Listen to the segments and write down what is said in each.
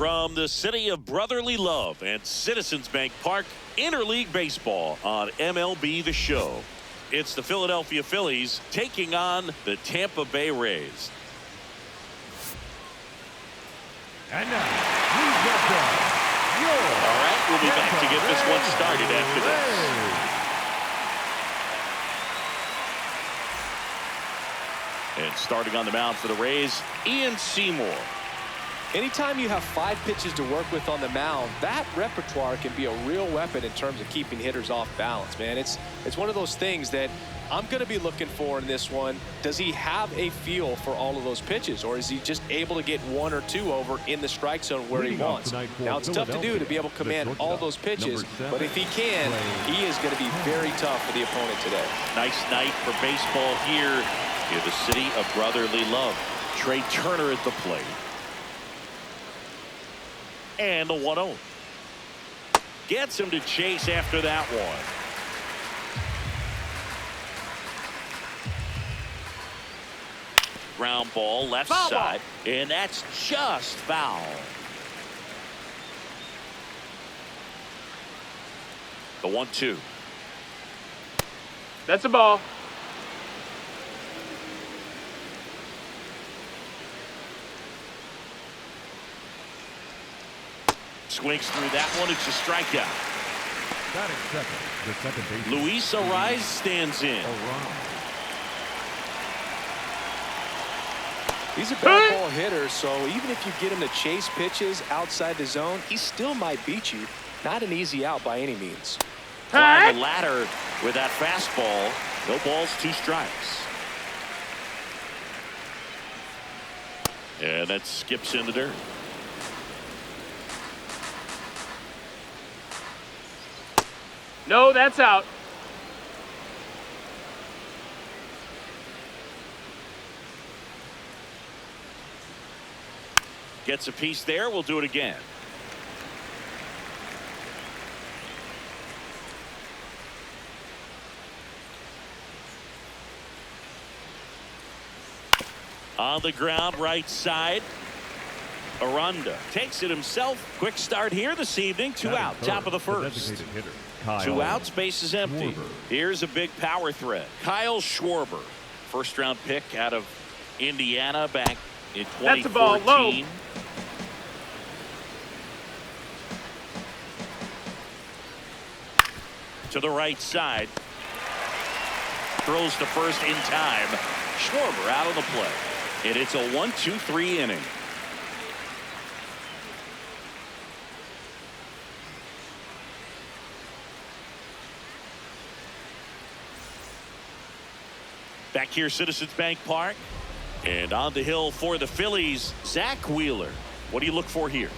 From the city of brotherly love and Citizens Bank Park, interleague baseball on MLB The Show. It's the Philadelphia Phillies taking on the Tampa Bay Rays. And now, please welcome your All right, we'll be back to get this one started after this. And starting on the mound for the Rays, Ian Seymour. Anytime you have 5 pitches to work with on the mound, that repertoire can be a real weapon in terms of keeping hitters off balance, man. It's one of those things that I'm going to be looking for in this one. Does he have a feel for all of those pitches, or is he just able to get 1 or 2 over in the strike zone where he wants? Now, it's tough to do to be able to command all those pitches, but if he can, he is going to be very tough for the opponent today. Nice night for baseball here in the city of brotherly love. Trey Turner at the plate. And the 1-0. Gets him to chase after that one. Ground ball left side. And that's just foul. The 1-2. That's a ball. Swings through that one. It's a strikeout. batting second, the second baseman. Luis Arraez stands in. He's a bad ball hitter, so even if you get him to chase pitches outside the zone, he still might beat you. Not an easy out by any means. Climb the ladder with that fastball. No balls, 2 strikes. And that skips in the dirt. No, that's out. Gets a piece there. We'll do it again. On the ground, right side. Aranda takes it himself. Quick start here this evening. 2 out, top of the first. 2 outs, base is empty. Here's a big power threat. Kyle Schwarber, first round pick out of Indiana back in 2014. That's a ball low. To the right side. Throws to first in time. Schwarber out of the play. And it's a 1-2-3 inning. Back here, Citizens Bank Park. And on the hill for the Phillies, Zach Wheeler. What do you look for here?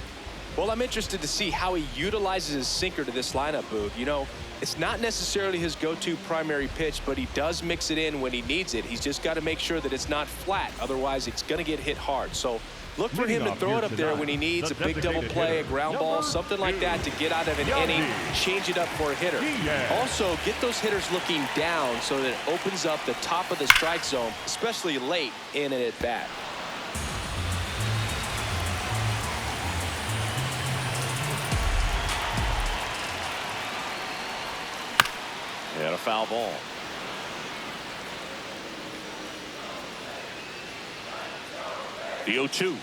Well, I'm interested to see how he utilizes his sinker to this lineup, Boog. You know, it's not necessarily his go-to primary pitch, but he does mix it in when he needs it. He's just got to make sure that it's not flat. Otherwise, it's going to get hit hard. So look for him to throw it up there when he needs a big double play, a ground ball, something like that to get out of an inning, change it up for a hitter. Also, get those hitters looking down so that it opens up the top of the strike zone, especially late in an at-bat. And a foul ball. The 0-2.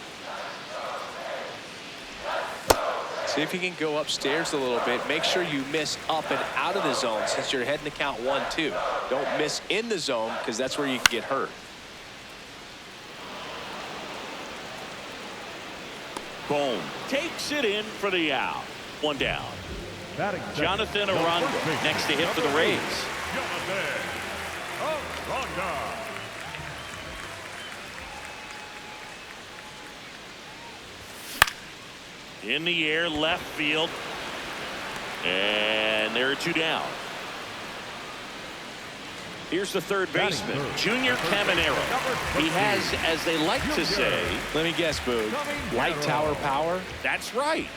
See if you can go upstairs a little bit. Make sure you miss up and out of the zone since you're heading to count 1-2. Don't miss in the zone because that's where you can get hurt. Boom. Takes it in for the out. 1 down. Jonathan Aranda next to hit for the Rays. In the air, left field. And there are 2 down. Here's the third baseman, Junior Caminero. He has, as they like to say, let me guess, Boog, light tower power? That's right.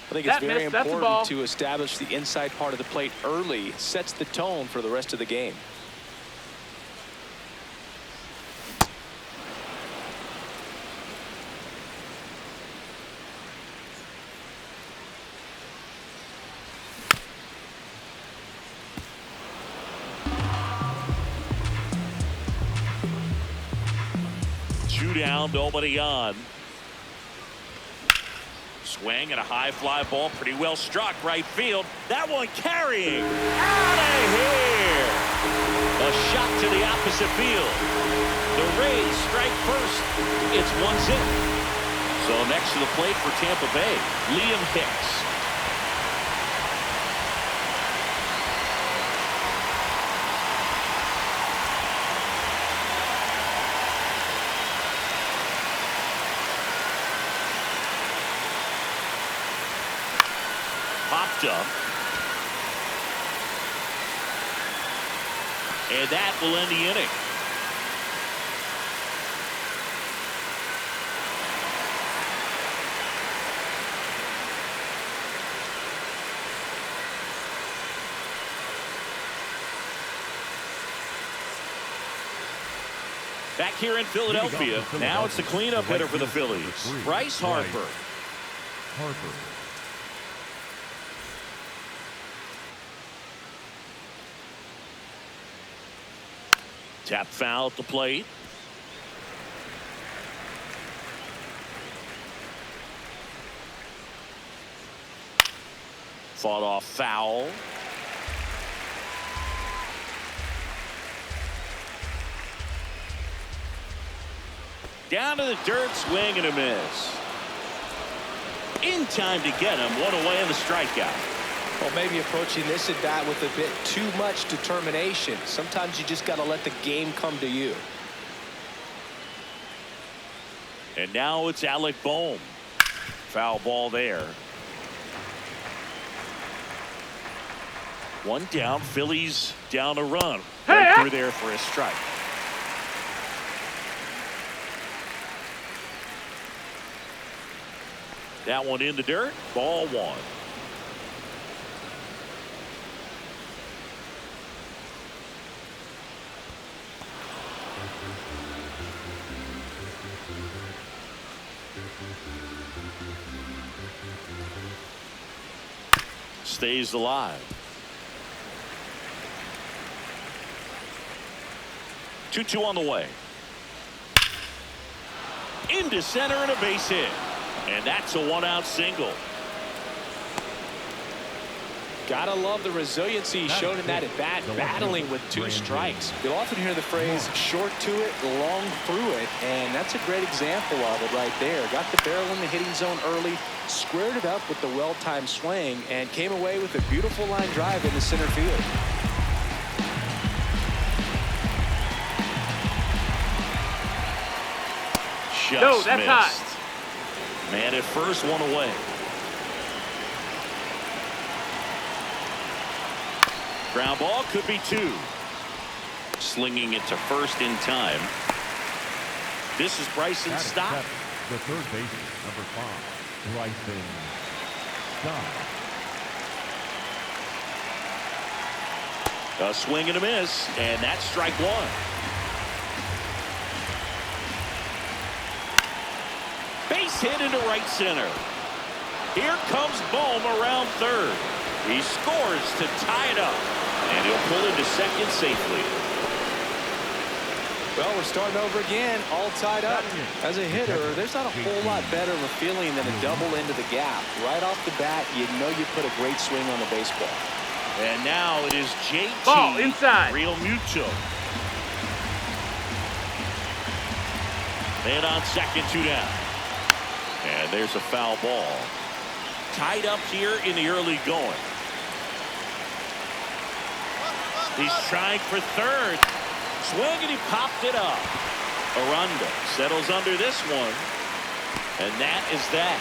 I think it's very important to establish the inside part of the plate early. It sets the tone for the rest of the game. 2 down, nobody on. Swing and a high fly ball, pretty well struck right field. That one carrying out of here. A shot to the opposite field. The Rays strike first. It's 1-0. So next to the plate for Tampa Bay, Liam Hicks. Popped up. And that will end the inning. Back here in Philadelphia, now it's the cleanup hitter for the Phillies, Bryce Harper. Tap foul at the plate. Fought off foul. Down to the dirt, swing and a miss. In time to get him, one away on the strikeout. Well, maybe approaching this at bat with a bit too much determination. Sometimes you just got to let the game come to you. And now it's Alec Bohm. Foul ball there. 1 down, Phillies down a run. Right through there for a strike. That one in the dirt, ball 1. Stays alive. 2-2 on the way. Into center and a base hit. And that's a 1-out single. Gotta love the resiliency shown in that at bat, battling with 2 strikes. You'll often hear the phrase short to it, long through it, and that's a great example of it right there. Got the barrel in the hitting zone early, squared it up with the well-timed swing, and came away with a beautiful line drive into center field. Just that's missed. Hot. Man at first, 1 away. Ground ball could be 2. Slinging it to first in time. This is Bryson's stop. The third baseman, number 5, Bryson Stott. A swing and a miss, and that's strike 1. Base hit into right center. Here comes Bohm around third. He scores to tie it up, and he'll pull into second safely. Well, we're starting over again, all tied up. As a hitter, there's not a whole lot better of a feeling than a double into the gap. Right off the bat, you know you put a great swing on the baseball. And now it is JT. Ball inside. Real Muto. Man on second, 2 down. And there's a foul ball. Tied up here in the early going. He's trying for third. Swing and he popped it up. Aranda settles under this one. And that is that.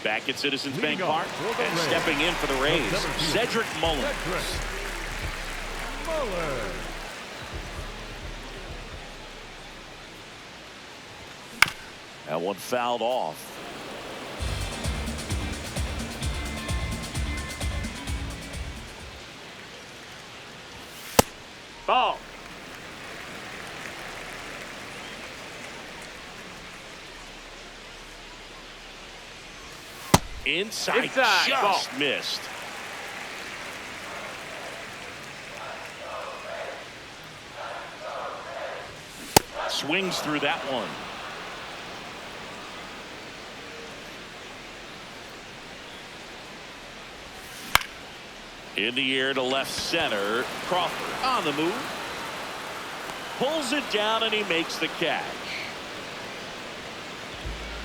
Back at Citizens Bank Park and stepping in for the Rays, Cedric Mullins. That one fouled off. Ball. Inside ball. just missed. Swings through that one. In the air to left center. Crawford on the move. Pulls it down and he makes the catch.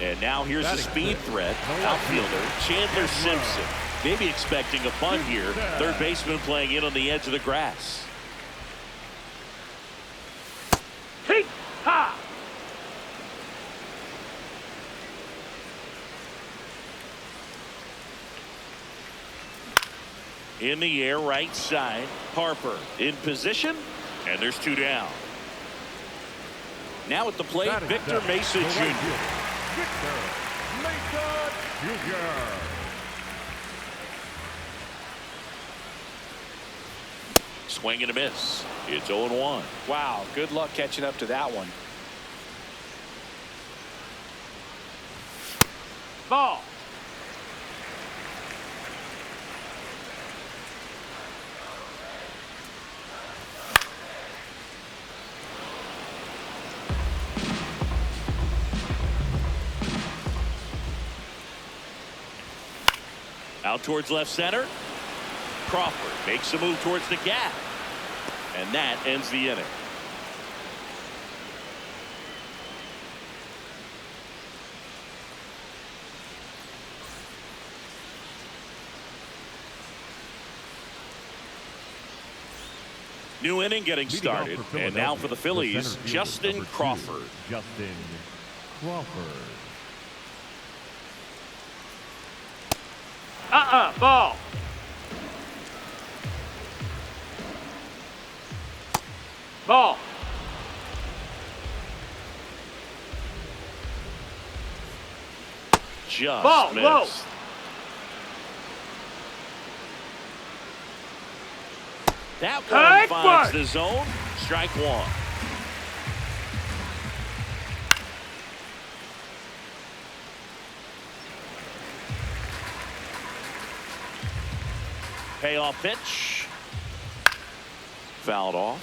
And now here's a speed threat. Outfielder Chandler Simpson. Maybe expecting a bunt here. Third baseman playing in on the edge of the grass. Hey, ha! In the air right side. Harper in position. And there's two down. Now at the plate, Victor Mesa Jr. Victor Mesa Jr. Swing and a miss. It's 0-1. Wow, good luck catching up to that one. Ball. Out towards left center. Crawford makes a move towards the gap. And that ends the inning. New inning getting started. And now for the Phillies, Justin Crawford. Justin Crawford. Ball. Ball. Just Ball, missed. low. That one Take finds one. the zone. Strike one. Payoff pitch. Fouled off.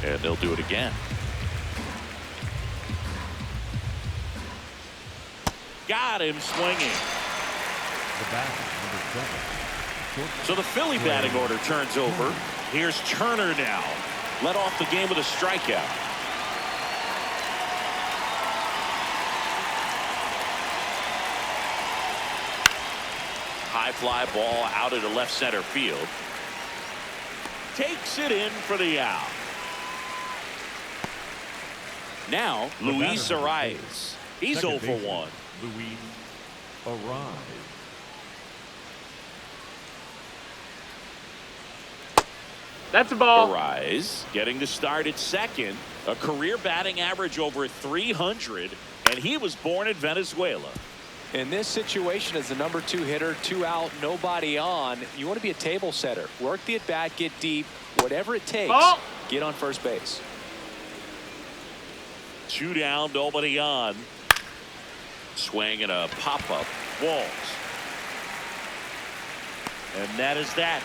And they'll do it again. Got him swinging. The batter, number 7. So the Philly batting order turns over. Here's Turner now. Led off the game with a strikeout. High fly ball out into left center field. Takes it in for the out. Now Luis Arias. He's 0 for 1. Luis Arias. That's a ball. Arias getting the start at second. A career batting average over 300. And he was born in Venezuela. In this situation, as the number 2 hitter, 2 out, nobody on, you want to be a table setter. Work the at bat, get deep, whatever it takes. Ball. Get on first base. 2 down, nobody on. Swing and a pop-up. Walls. And that is that.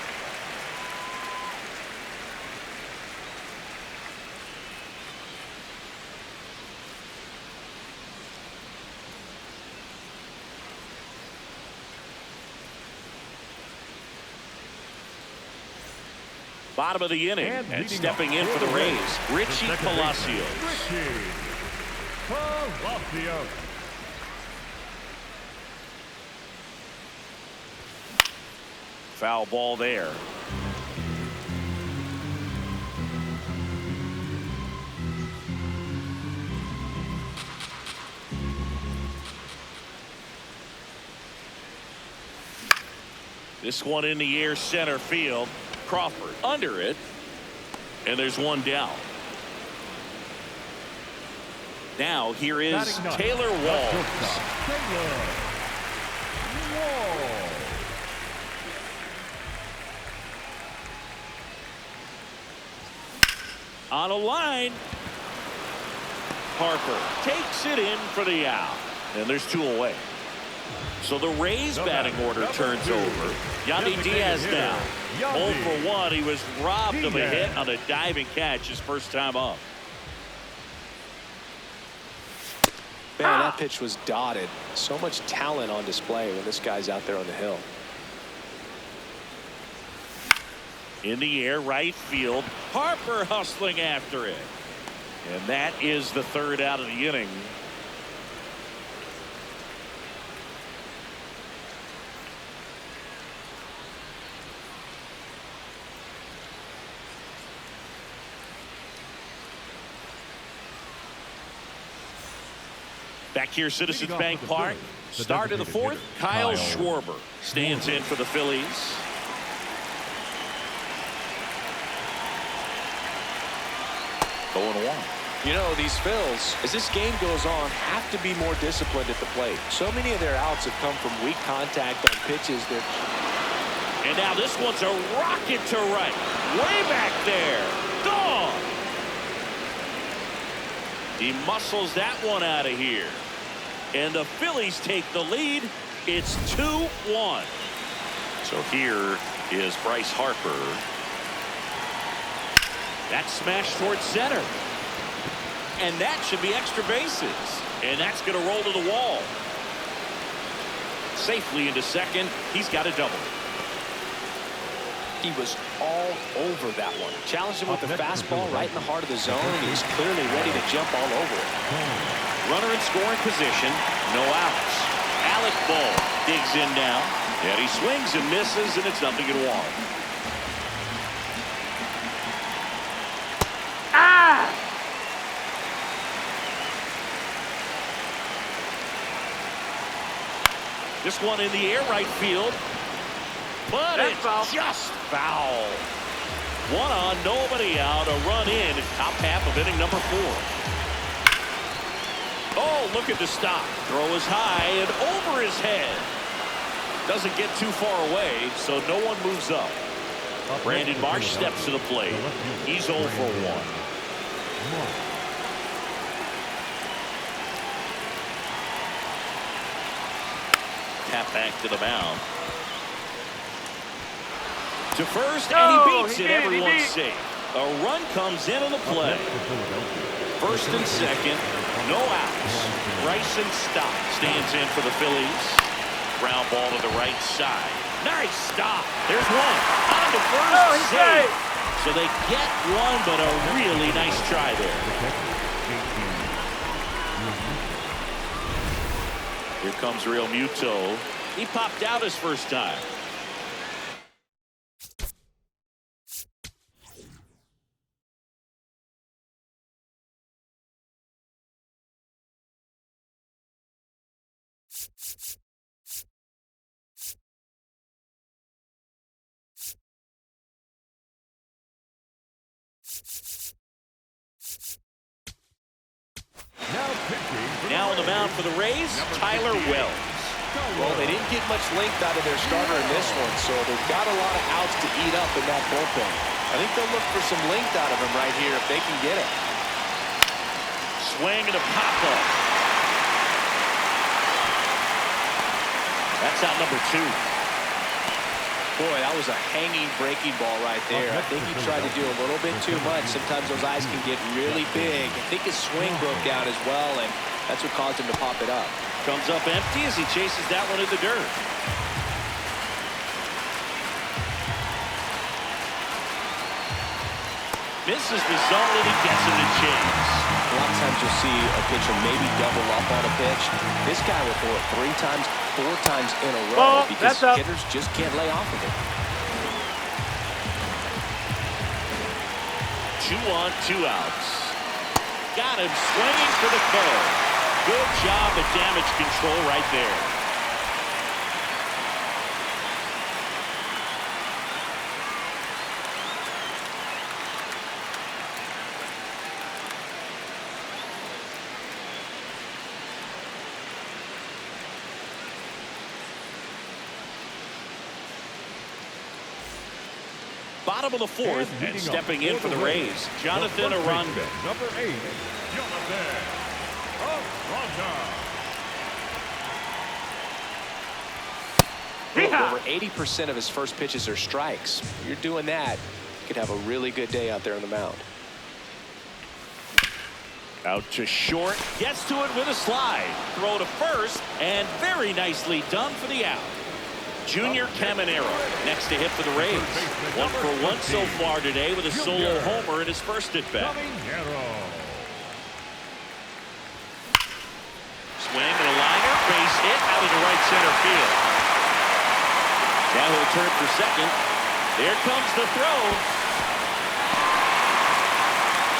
Bottom of the inning, and stepping in for the Rays, Richie Palacios. Richie Palacios. Foul ball there. This one in the air, center field. Crawford under it, and there's one down. Now here is Taylor Walls. On a line. Harper takes it in for the out, and there's 2 away. So the Rays batting order turns over. Yandy Diaz now. 0 for 1. He was robbed of a hit on a diving catch his first time up. Man, that pitch was dotted. So much talent on display when this guy's out there on the hill. In the air, right field. Harper hustling after it. And that is the third out of the inning. Back here, Citizens Bank Park. Start of the fourth. Kyle Schwarber stands in for the Phillies. Going one. You know, these Phils, as this game goes on, have to be more disciplined at the plate. So many of their outs have come from weak contact on pitches. And now this one's a rocket to right. Way back there. Gone. He muscles that one out of here. And the Phillies take the lead. It's 2-1. So here is Bryce Harper. That's smashed towards center. And that should be extra bases. And that's going to roll to the wall. Safely into second. He's got a double. He was all over that one. Challenged him with the fastball right in the heart of the zone. And he's clearly ready to jump all over it. Runner in scoring position. No outs. Alec Bowl digs in now. And he swings and misses, and it's 0-1. Ah! This one in the air, right field. But That's it's foul. just foul. One on, nobody out. A run in. It's top half of inning number 4. Oh, look at the stop. Throw is high and over his head. Doesn't get too far away, so no one moves up. Brandon Marsh steps to the plate. He's 0 for 1. Tap back to the mound. To first, and he beats it. Everyone's safe. A run comes into the play. First and second, no outs. Bryson Stott stands in for the Phillies. Ground ball to the right side. Nice stop. There's one. On to first, safe. So they get one, but a really nice try there. Here comes Real Muto. He popped out his first time. Now on the mound for the Rays, Tyler Wells. Well, they didn't get much length out of their starter in this one, so they've got a lot of outs to eat up in that bullpen. I think they'll look for some length out of him right here if they can get it. Swing and a pop-up. That's out number 2. Boy, that was a hanging breaking ball right there. I think he tried to do a little bit too much. Sometimes those eyes can get really big. I think his swing broke down as well, and that's what caused him to pop it up. Comes up empty as he chases that one in the dirt. Misses the zone and he gets him to chase. A lot of times you'll see a pitcher maybe double up on a pitch. This guy will throw it 3 times, 4 times in a row because hitters just can't lay off of it. 2 on, 2 outs. Got him swinging for the curve. Good job at damage control right there. Bottom of the 4th, and stepping in for the Rays, Jonathan Aranda. Number 8, Jonathan Aranda. over 80% of his first pitches are strikes. If you're doing that, you could have a really good day out there on the mound. Out to short, gets to it with a slide. Throw to first, and very nicely done for the out. Junior Caminero next to hit for the Rays. 1 for 1 so far today with a solo homer in his first at bat. Swing and a liner, base hit out of the right center field. Now he'll turn for second. There comes the throw.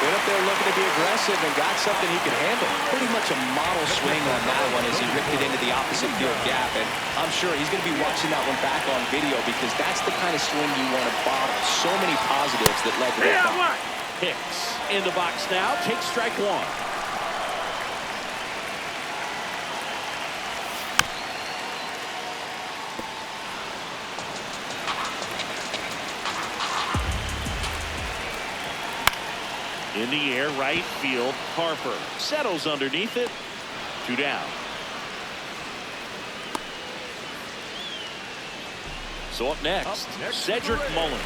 Went up there looking to be aggressive and got something he could handle. Pretty much a model swing on that one as he ripped it into the opposite field gap. And I'm sure he's going to be watching that one back on video because that's the kind of swing you want to bottle. So many positives that led to that. Hicks in the box now. Takes strike one. In the air, right field. Harper settles underneath it. 2 down. So up next, Cedric Mullins.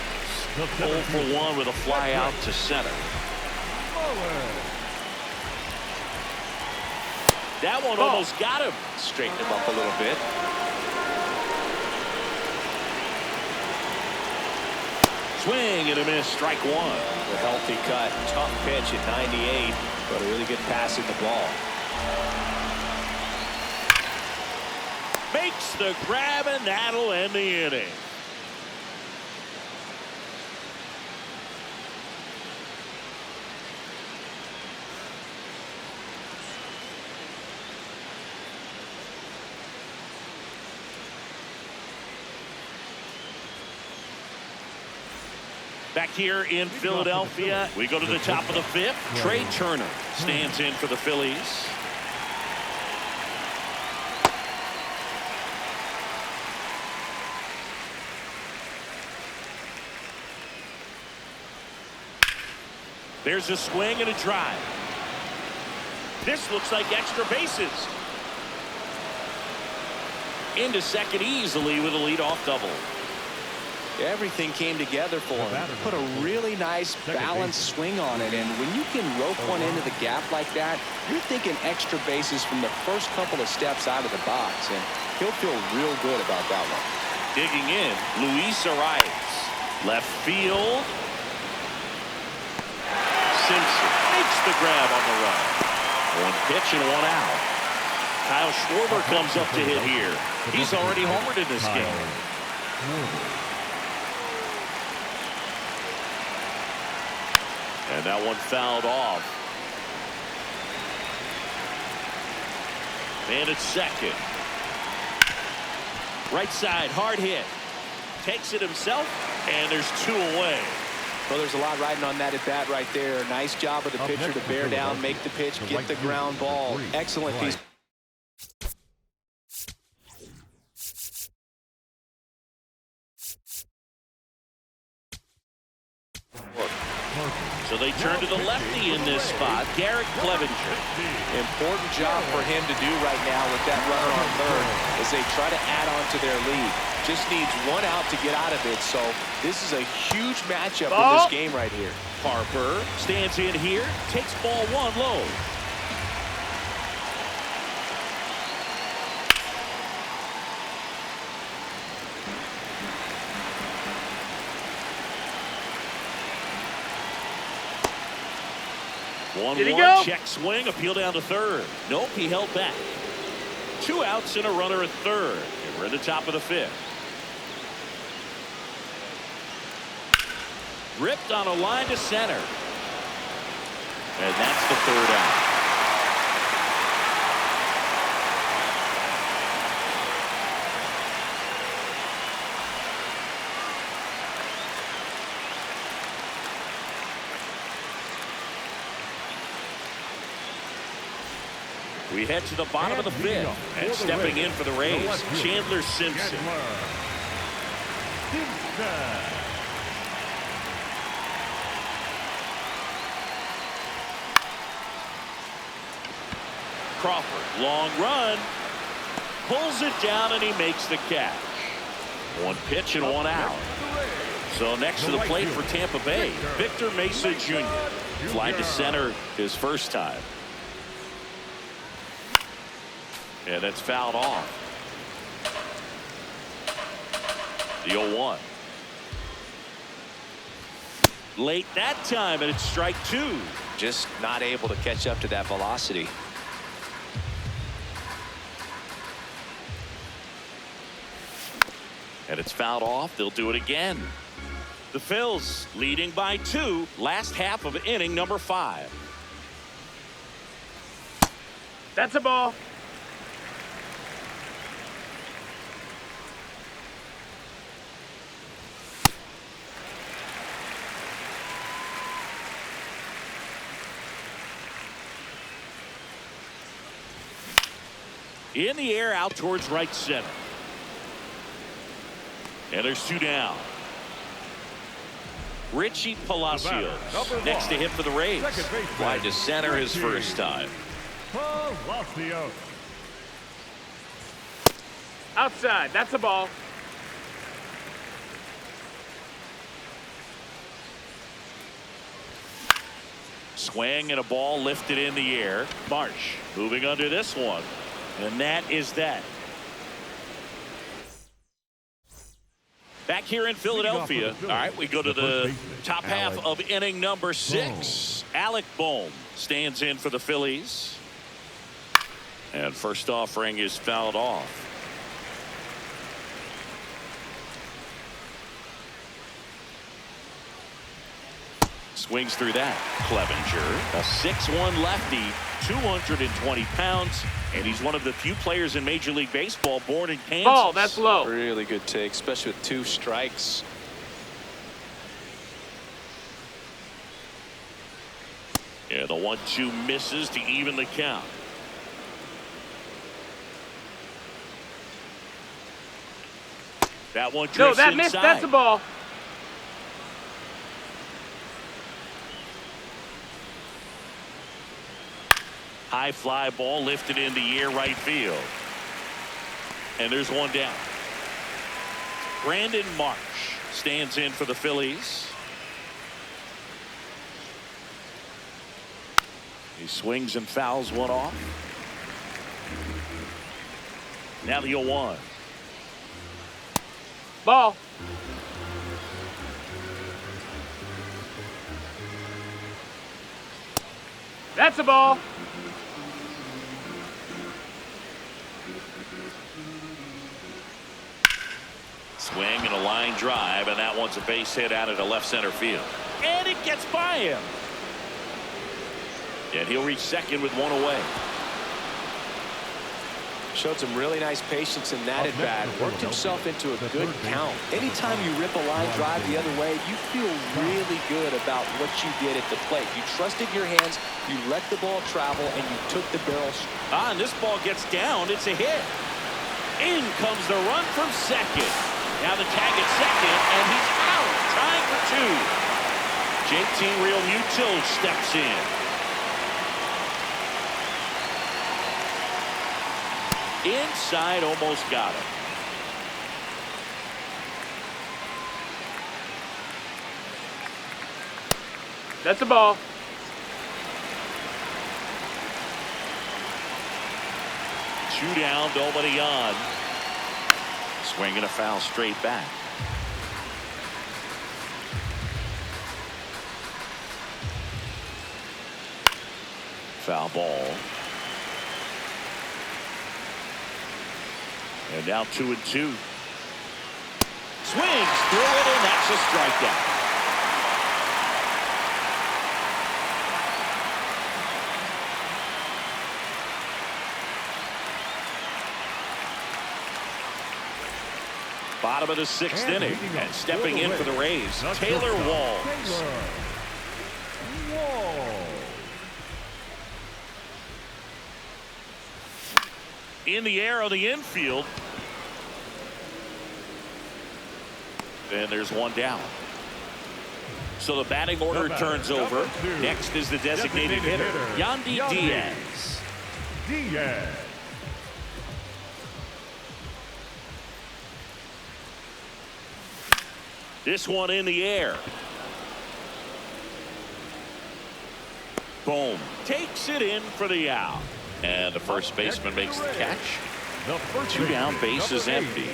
0 for 1 with a fly out to center. That one almost got him. Straighten him up a little bit. Swing and a miss. Strike one. A healthy cut. Tough pitch at 98, but a really good pass in the ball. Makes the grab, and that'll end the inning. Back here in Philadelphia, we go to the top of the 5th. Trey Turner stands in for the Phillies. There's a swing and a drive. This looks like extra bases. Into second easily with a leadoff double. Everything came together for him. Put a really nice balanced swing on it, and when you can rope one into the gap like that, you're thinking extra bases from the first couple of steps out of the box, and he'll feel real good about that one. Digging in, Luis Arias. Left field. Simpson makes the grab on the run. 1 pitch and 1 out. Kyle Schwarber comes up to hit here. He's already homered in this game. And that one fouled off. And it's second. Right side, hard hit. Takes it himself, and there's 2 away. Well, there's a lot riding on that at bat right there. Nice job of the pitcher to bear down, make the pitch, get the ground ball. Excellent piece. So they turn to the lefty in this spot, Garrett Clevenger. Important job for him to do right now with that runner on third as they try to add on to their lead. Just needs 1 out to get out of it, so this is a huge matchup in this game right here. Harper stands in here, takes ball 1 low. Did he 1-1, go? check swing, appeal down to third. Nope, he held back. 2 outs and a runner at third. And we're at the top of the 5th. Ripped on a line to center. And that's the 3rd out. We head to the bottom of the 5th, and stepping in for the Rays, Chandler Simpson. Crawford, long run, pulls it down, and he makes the catch. One pitch and one out. So next to the plate for Tampa Bay, Victor Mesa Jr. Fly to center his first time. And it's fouled off. The 0-1. Late that time, and it's strike two. Just not able to catch up to that velocity. And it's fouled off. They'll do it again. The Phillies leading by 2. Last half of inning number 5. That's a ball. In the air, out towards right center. And there's 2 down. Richie Palacios next to hit for the Rays. Wide to center his first time. Palacios. Outside. That's a ball. Swing and a ball lifted in the air. Marsh moving under this one. And that is that. Back here in Philadelphia. All right, we go to the top half of inning number 6. Alec Bohm stands in for the Phillies. And first offering is fouled off. Swings through that. Clevenger, a 6'1" lefty, 220 pounds, and he's one of the few players in Major League Baseball born in Kansas. Ball, that's low. Really good take, especially with 2 strikes. Yeah, the 1-2 misses to even the count. That one drifts No, that inside. missed. That's a ball. High fly ball lifted in the air right field. And there's 1 down. Brandon Marsh stands in for the Phillies. He swings and fouls one off. Now the 0-1. Ball. That's a ball. Swing and a line drive, and that one's a base hit out of the left center field. And it gets by him. And he'll reach second with 1 away. Showed some really nice patience in that at bat. Worked himself into a good count. Anytime you rip a line drive the other way, you feel really good about what you did at the plate. You trusted your hands, you let the ball travel, and you took the barrel. And this ball gets down. It's a hit. In comes the run from second. Now the tag at second, and he's out. Trying for 2. JT Realmuto steps in. Inside, almost got him. That's a ball. Two down, nobody on. Swinging a foul straight back. Foul ball. And now 2-2. Swings through it, and that's a strikeout. Bottom of the 6th inning, and stepping in for the Rays, Taylor Walls. In the air on the infield. And there's 1 down. So the batting order turns over. Next is the designated hitter, Yandy Diaz. This one in the air. Boom. Takes it in for the out. And the first baseman makes the catch. Two down, base is empty.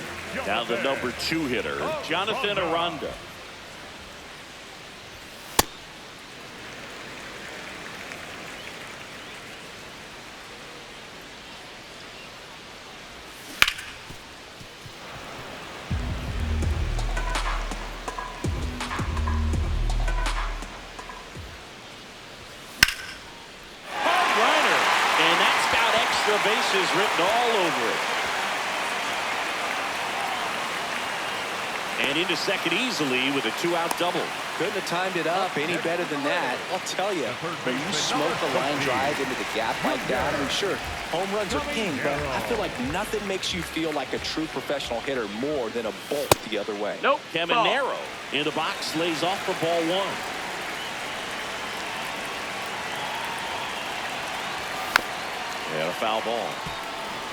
Now the number 2 hitter, Jonathan Aranda. Bases written all over it. And into second easily with a 2-out double. Couldn't have timed it up any better than that. I'll tell you, when you smoke the line drive into the gap like that, I mean, sure, home runs are king, but I feel like nothing makes you feel like a true professional hitter more than a bolt the other way. Nope. Caminero in the box lays off for ball 1. And a foul ball.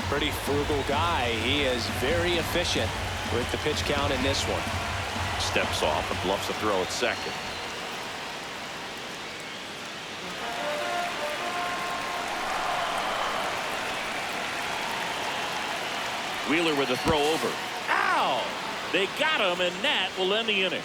Pretty frugal guy. He is very efficient with the pitch count in this one. Steps off and bluffs a throw at second. Wheeler with a throw over. Ow! They got him, and that will end the inning.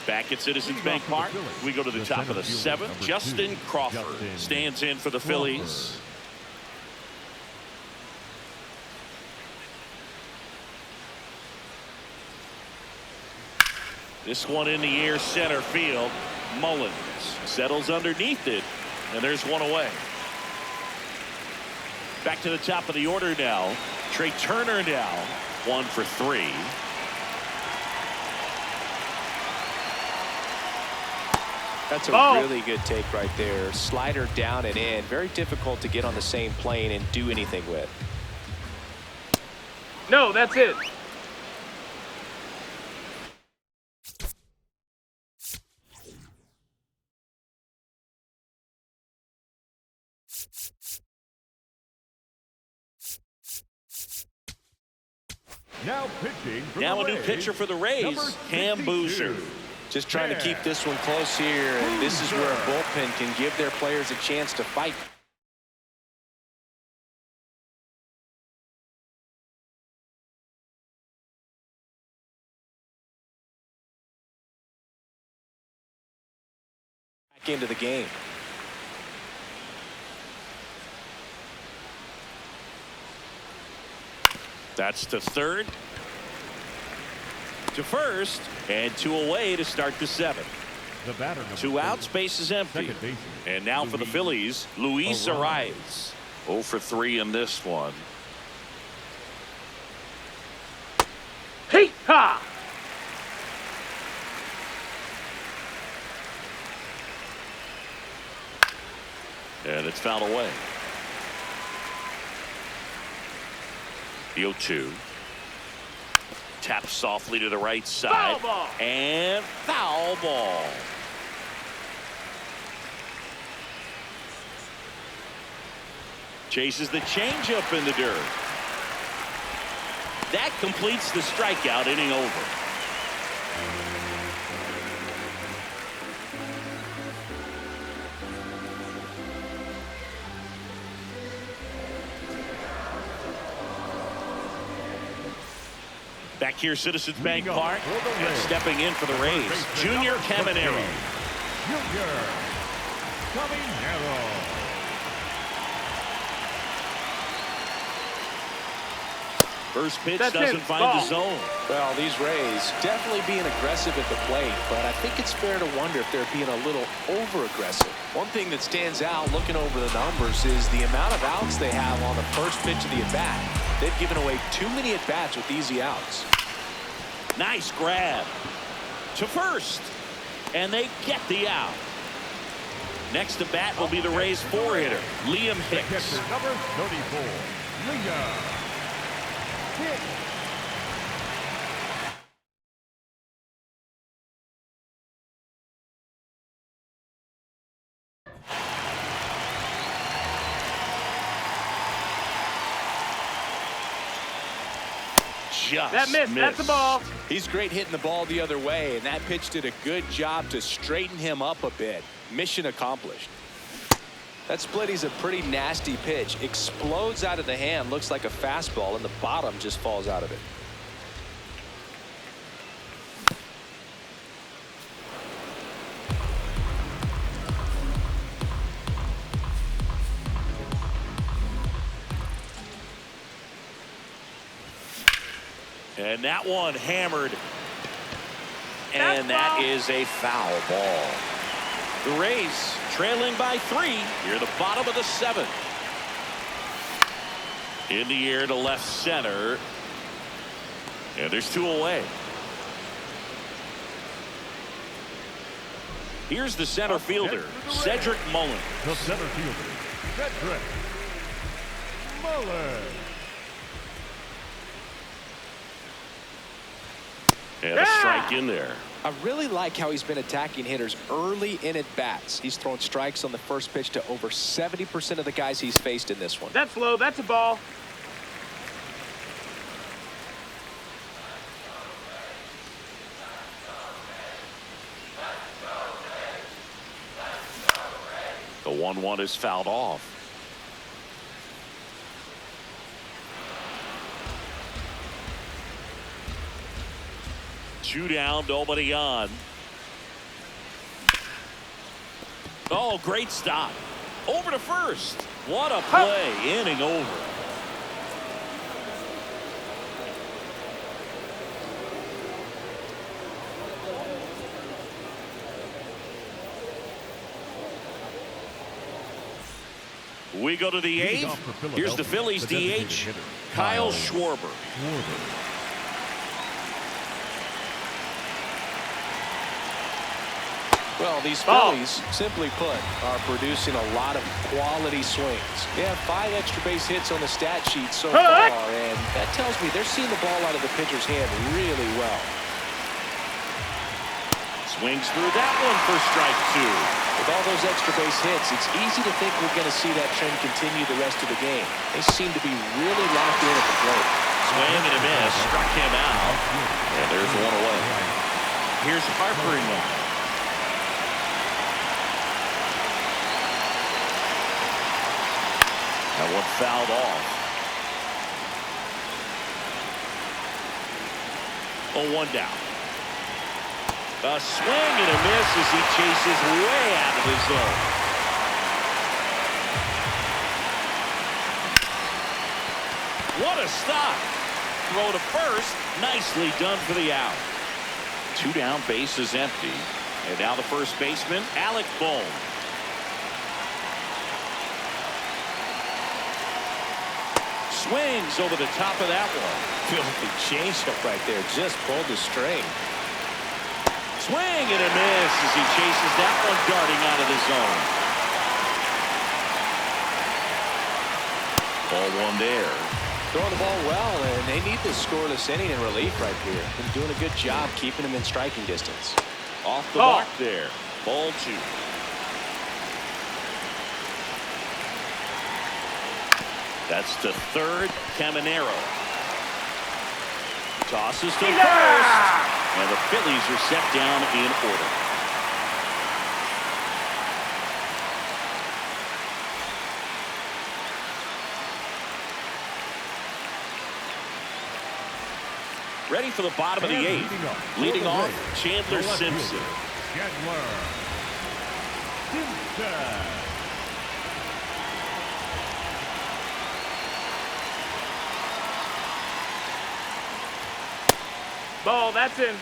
Back at Citizens Bank Park, we go to the top of the 7th. Justin Crawford stands in for the Phillies. This one in the air, center field. Mullins settles underneath it, and there's one away. Back to the top of the order now. Trey Turner now, 1 for 3. That's a really good take right there. Slider down and in. Very difficult to get on the same plane and do anything with. No, that's it. Now pitching for now the a new Rays, pitcher for the Rays, Cam Boozer. Just trying to keep this one close here, and this is where a bullpen can give their players a chance to fight. Back into the game. That's to third, to first, and 2 away to start the 7th. The batter, 2 outs, base is empty. And now for the Phillies, Luis Arias. 0 for 3 in this one. Hey, ha! And it's fouled away. The 0-2. Taps softly to the right side. Foul ball. And foul ball. Chases the changeup in the dirt. That completes the strikeout, inning over. Back here, Citizens Bank Park, and stepping in for the Rays, Junior Caminero. Junior Caminero. First pitch That's doesn't it. find Ball. the zone. Well, these Rays definitely being aggressive at the plate, but I think it's fair to wonder if they're being a little over-aggressive. One thing that stands out looking over the numbers is the amount of outs they have on the first pitch of the at-bat. They've given away too many at-bats with easy outs. Nice grab to first, and they get the out. Next to bat will be the Rays' 4-hitter, Liam Hicks. Catcher number 34, Liam Hicks. just That missed. That's the ball. He's great hitting the ball the other way, and that pitch did a good job to straighten him up a bit. Mission accomplished. That splitty's a pretty nasty pitch. Explodes out of the hand, looks like a fastball, and the bottom just falls out of it. And that one hammered. And that is a foul ball. The Rays trailing by 3 near the bottom of the 7th. In the air to left center. And there's 2 away. Here's the center fielder, Cedric Mullins. The center fielder, Cedric Mullins. And a strike in there. I really like how he's been attacking hitters early in at bats. He's thrown strikes on the first pitch to over 70% of the guys he's faced in this one. That's low. That's a ball. The 1-1 is fouled off. Two down, nobody on. Oh, great stop. Over to first. What a play. Inning over. We go to the 8th. Here's the Phillies DH, Kyle Schwarber. Well, these Phillies, simply put, are producing a lot of quality swings. They have 5 extra base hits on the stat sheet so far, and that tells me they're seeing the ball out of the pitcher's hand really well. Swings through that one for strike 2. With all those extra base hits, it's easy to think we're going to see that trend continue the rest of the game. They seem to be really locked in at the plate. Swing and a miss, struck him out, and there's 1 away. Here's Harper now. That one fouled off. 0-1 down. A swing and a miss as he chases way out of his zone. What a stop. Throw to first. Nicely done for the out. 2 down, base is empty. And now the first baseman, Alec Bohm. Swings over the top of that one. Filthy changeup right there. Just pulled the string. Swing and a miss as he chases that one darting out of the zone. Ball 1 there. Throwing the ball well, and they need this scoreless inning in relief right here. Been doing a good job keeping him in striking distance. Off the mark there. Ball 2. That's to third, Caminero. Tosses to first. And the Phillies are set down in order. Ready for the bottom of the 8th. Leading off, Chandler Simpson. Chandler Simpson. Ball, that's in.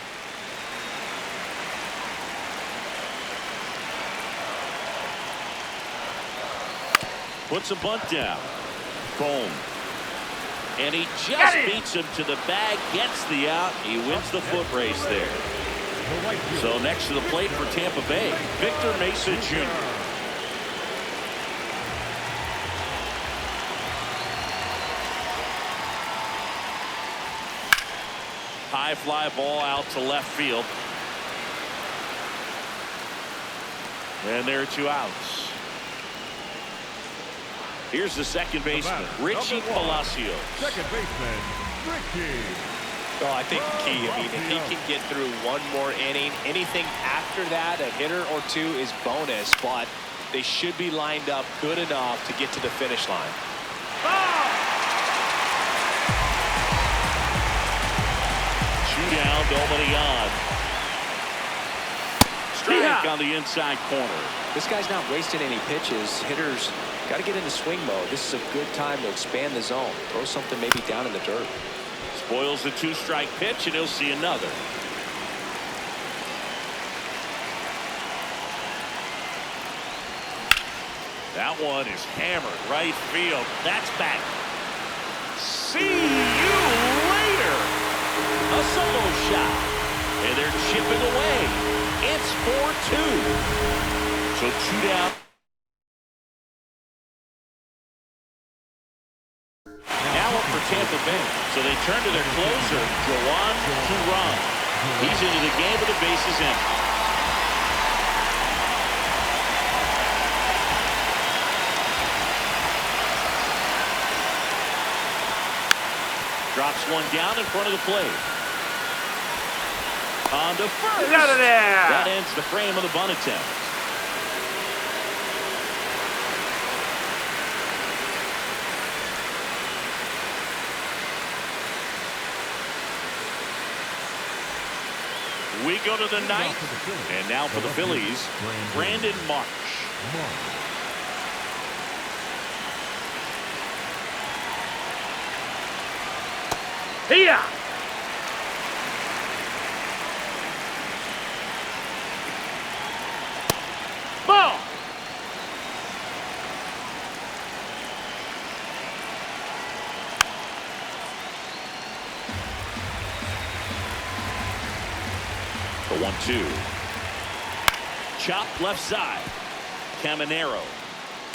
Puts a bunt down. Bohm. And he just beats him to the bag, gets the out. He wins the foot race there. So next to the plate for Tampa Bay, Victor Mesa Jr. High fly ball out to left field. And there are 2 outs. Here's the second baseman, Richie Palacios. Second baseman, Richie Well, I think the key, if he can get through one more inning, anything after that, a hitter or two is bonus, but they should be lined up good enough to get to the finish line. Two down, nobody on. Strike on the inside corner. This guy's not wasting any pitches. Hitters got to get into swing mode. This is a good time to expand the zone. Throw something maybe down in the dirt. Spoils the two-strike pitch, and he'll see another. That one is hammered right field. That's back. See you later. A solo shot. And they're chipping away. It's 4-2. So two down. Now up for Tampa Bay. So they turn to their closer, Juan Duran. He's into the game with the bases empty. Drops one down in front of the plate. On to first. Get out of there. That ends the frame of the bunt attempt. We go to the ninth. And now for the Phillies, Brandon Marsh. Here. Ball. The 1-2. Chop left side. Caminero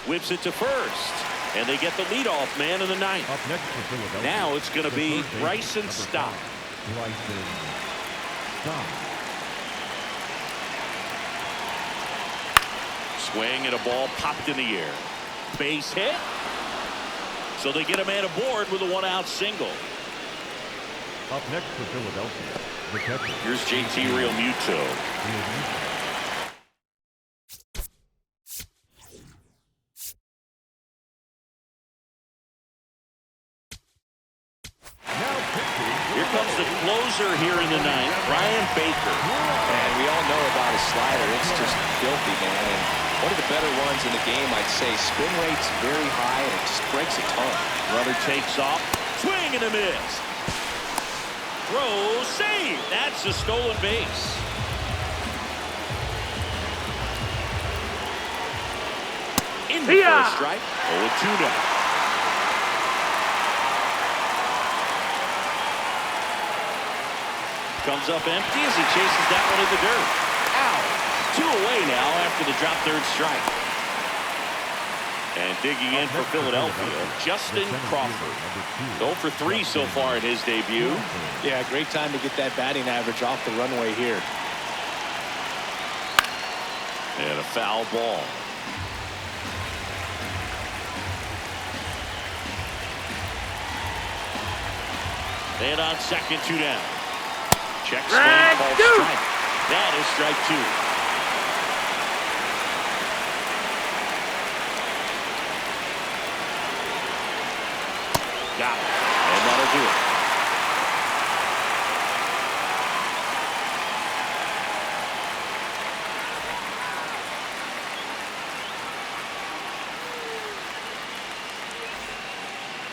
whips it to first. And they get the leadoff man in the ninth. Up next for Philadelphia. Now it's going to be Bryson Stott. Bryson Stott. Swing and a ball popped in the air. Base hit. So they get a man aboard with a one-out single. Up next for Philadelphia, the catcher. Here's JT Realmuto. Here comes the closer here in the ninth, Brian Baker. And we all know about his slider. It's just filthy, man. And one of the better ones in the game, I'd say. Spin rate's very high, and it just breaks a ton. Runner takes off. Swing and a miss. Throw, save. That's a stolen base. In the first strike. 0-2 now. Comes up empty as he chases that one in the dirt. Out. 2 away now after the drop third strike. And digging in for Philadelphia, Justin Crawford. 0 for 3 so far in his debut. Yeah, great time to get that batting average off the runway here. And a foul ball. And on second, 2 down. Check swing, called strike. That is strike 2. Got it. And that'll do it.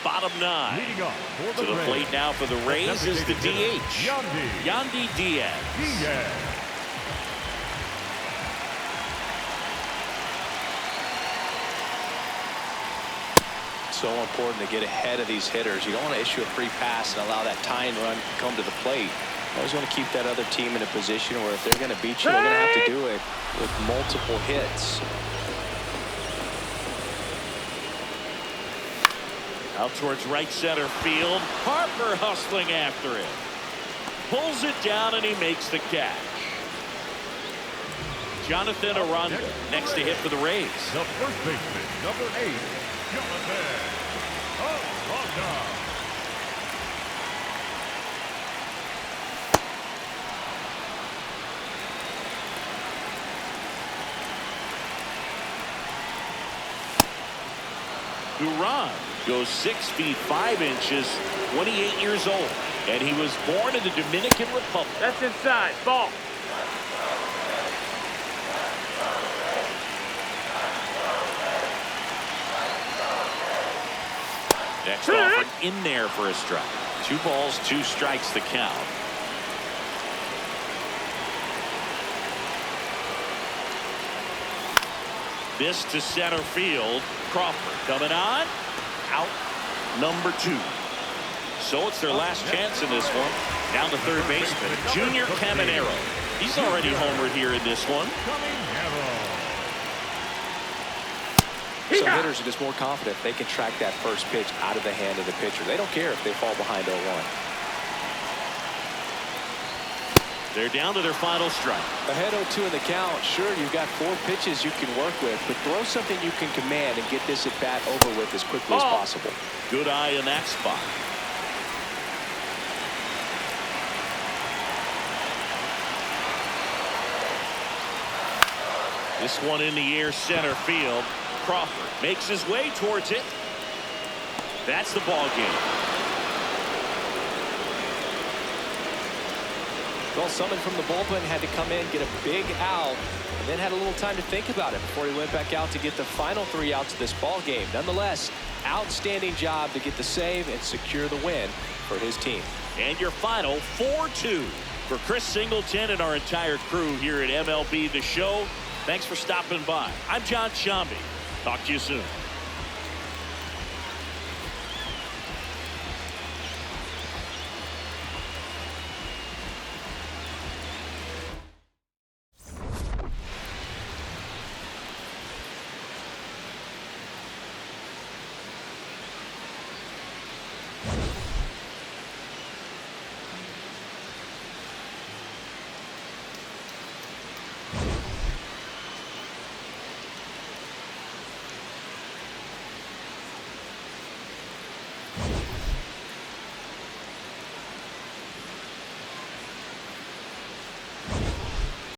Bottom 9. Leading up for To the Rays. plate now for the Rays is the DH. Yandy Diaz. So important to get ahead of these hitters. You don't want to issue a free pass and allow that tying run to come to the plate. You always want to keep that other team in a position where if they're going to beat you, they're going to have to do it with multiple hits. Out towards right center field. Harper hustling after it. Pulls it down and he makes the catch. Jonathan Aranda next to hit for the Rays. The first baseman, number 8, Jonathan Aranda. Duran goes 6 feet 5 inches, 28 years old, and he was born in the Dominican Republic. That's inside. Ball. Next offering in there for a strike. 2 balls, 2 strikes the count. This to center field. Crawford coming on. Out number 2. So it's their last chance in this one. Down to third baseman, Junior Caminero. He's already homered here in this one. Some hitters are just more confident they can track that first pitch out of the hand of the pitcher. They don't care if they fall behind 0-1. They're down to their final strike. Ahead 0-2 in the count. Sure, you've got 4 pitches you can work with, but throw something you can command and get this at bat over with as quickly as possible. Good eye in that spot. This one in the air, center field. Crawford makes his way towards it. That's the ball game. Well, someone from the bullpen had to come in, get a big out, and then had a little time to think about it before he went back out to get the final 3 outs of this ball game. Nonetheless, outstanding job to get the save and secure the win for his team. And your final 4-2 for Chris Singleton and our entire crew here at MLB The Show. Thanks for stopping by. I'm John Shambi. Talk to you soon.